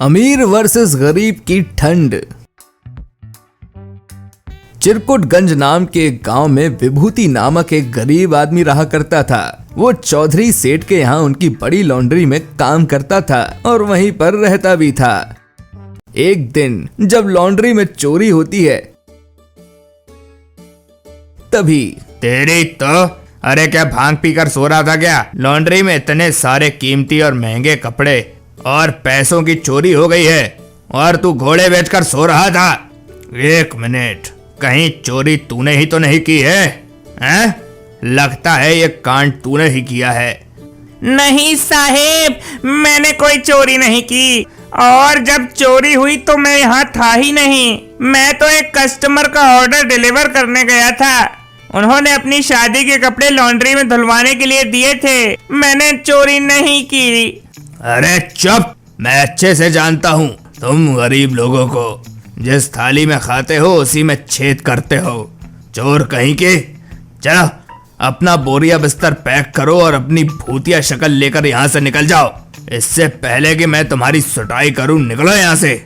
अमीर वर्सेस गरीब की ठंड। चिरकुटगंज नाम के एक गांव में विभूति नामक एक गरीब आदमी रहा करता था। वो चौधरी सेठ के यहाँ उनकी बड़ी लॉन्ड्री में काम करता था और वहीं पर रहता भी था। एक दिन जब लॉन्ड्री में चोरी होती है तभी तेरी तो अरे क्या भांग पीकर सो रहा था क्या? लॉन्ड्री में इतने सारे कीमती और महंगे कपड़े और पैसों की चोरी हो गई है और तू घोड़े बेचकर सो रहा था। एक मिनट, कहीं चोरी तूने ही तो नहीं की है? हैं? लगता है ये कांड तूने ही किया है। नहीं साहेब, मैंने कोई चोरी नहीं की और जब चोरी हुई तो मैं यहाँ था ही नहीं। मैं तो एक कस्टमर का ऑर्डर डिलीवर करने गया था। उन्होंने अपनी शादी के कपड़े लॉन्ड्री में धुलवाने के लिए दिए थे। मैंने चोरी नहीं की। अरे चुप, मैं अच्छे से जानता हूँ तुम गरीब लोगों को जिस थाली में खाते हो उसी में छेद करते हो। चोर कहीं के। चलो अपना बोरिया बिस्तर पैक करो और अपनी भूतिया शक्ल लेकर यहाँ से निकल जाओ। इससे पहले कि मैं तुम्हारी सुटाई करूँ, निकलो यहाँ से।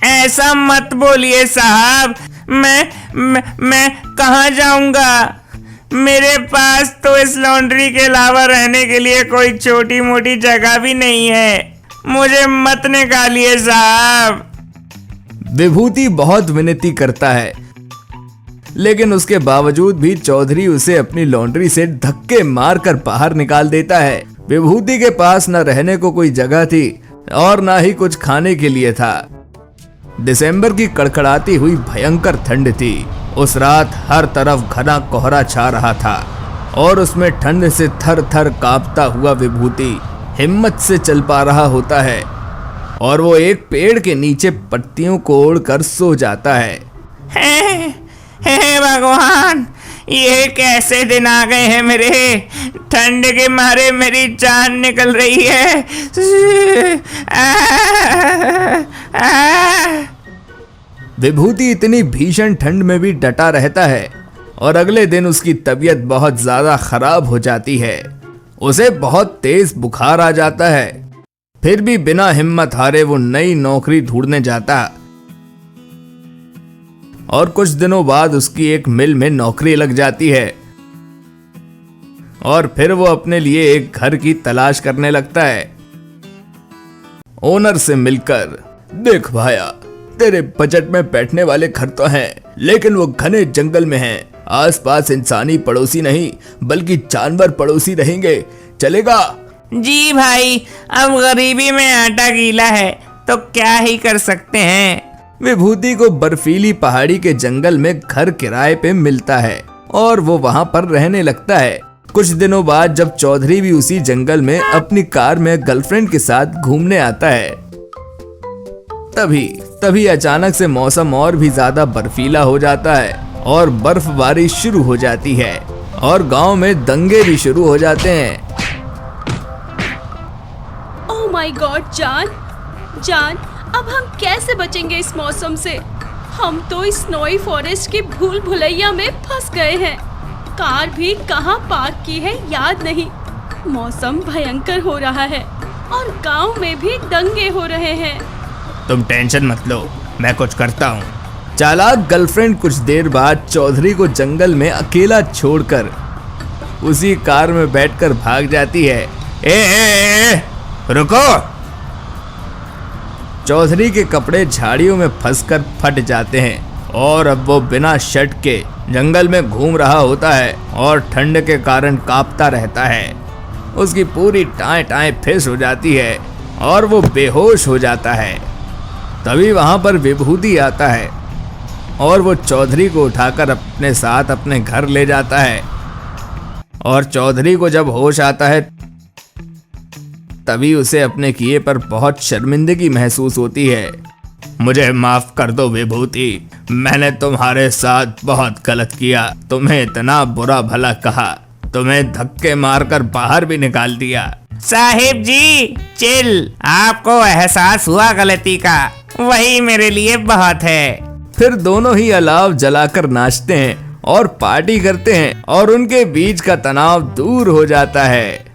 ऐसा मत बोलिए साहब, मैं कहाँ जाऊंगा? मेरे पास तो इस लॉन्ड्री के अलावा रहने के लिए कोई छोटी मोटी जगह भी नहीं है। मुझे मत निकालिए साहब। विभूति बहुत विनती करता है, लेकिन उसके बावजूद भी चौधरी उसे अपनी लॉन्ड्री से धक्के मारकर बाहर निकाल देता है। विभूति के पास न रहने को कोई जगह थी और न ही कुछ खाने के लिए था। दिसंबर की कड़कड़ाती हुई भयंकर ठंड थी। उस रात हर तरफ घना कोहरा छा रहा था और उसमें ठंड से थर थर कांपता हुआ विभूति हिम्मत से चल पा रहा होता है और वो एक पेड़ के नीचे पत्तियों को ओढ़कर सो जाता है। हे भगवान, ये कैसे दिन आ गए हैं मेरे। ठंड के मारे मेरी जान निकल रही है। विभूति इतनी भीषण ठंड में भी डटा रहता है और अगले दिन उसकी तबीयत बहुत ज्यादा खराब हो जाती है। उसे बहुत तेज बुखार आ जाता है। फिर भी बिना हिम्मत हारे वो नई नौकरी ढूंढने जाता और कुछ दिनों बाद उसकी एक मिल में नौकरी लग जाती है और फिर वो अपने लिए एक घर की तलाश करने लगता है। ओनर से मिलकर, देख भाया, तेरे बजट में बैठने वाले घर तो हैं, लेकिन वो घने जंगल में हैं। आसपास इंसानी पड़ोसी नहीं बल्कि जानवर पड़ोसी रहेंगे, चलेगा? जी भाई, अब गरीबी में आटा गीला है तो क्या ही कर सकते हैं। विभूति को बर्फीली पहाड़ी के जंगल में घर किराए पे मिलता है और वो वहां पर रहने लगता है। कुछ दिनों बाद जब चौधरी भी उसी जंगल में अपनी कार में गर्लफ्रेंड के साथ घूमने आता है तभी अचानक से मौसम और भी ज्यादा बर्फीला हो जाता है और बर्फबारी शुरू हो जाती है और गांव में दंगे भी शुरू हो जाते हैं। ओह माय गॉड, जान, अब हम कैसे बचेंगे इस मौसम से? हम तो इस स्नोई फॉरेस्ट की भूल भुलैया में फंस गए हैं। कार भी कहाँ पार्क की है याद नहीं। मौसम भयंकर हो रहा है और गांव में भी दंगे हो रहे हैं। तुम टेंशन मत लो, मैं कुछ करता हूँ। चालाक गर्लफ्रेंड कुछ देर बाद चौधरी को जंगल में अकेला छोड़कर उसी कार में बैठकर भाग जाती है। ए, रुको। चौधरी के कपड़े झाड़ियों में फंसकर फट जाते हैं और अब वो बिना शर्ट के जंगल में घूम रहा होता है और ठंड के कारण कांपता रहता है। उसकी पूरी टाँय फिस हो जाती है और वो बेहोश हो जाता है। तभी वहां पर विभूति आता है और वो चौधरी को उठाकर अपने साथ अपने घर ले जाता है और चौधरी को जब होश आता है तभी उसे अपने किए पर बहुत शर्मिंदगी महसूस होती है। मुझे माफ कर दो विभूति, मैंने तुम्हारे साथ बहुत गलत किया। तुम्हें इतना बुरा भला कहा, तुम्हें धक्के मारकर बाहर भी निकाल दिया। साहिब जी चिल, आपको एहसास हुआ गलती का, वही मेरे लिए बहुत है। फिर दोनों ही अलाव जलाकर नाचते हैं और पार्टी करते हैं और उनके बीच का तनाव दूर हो जाता है।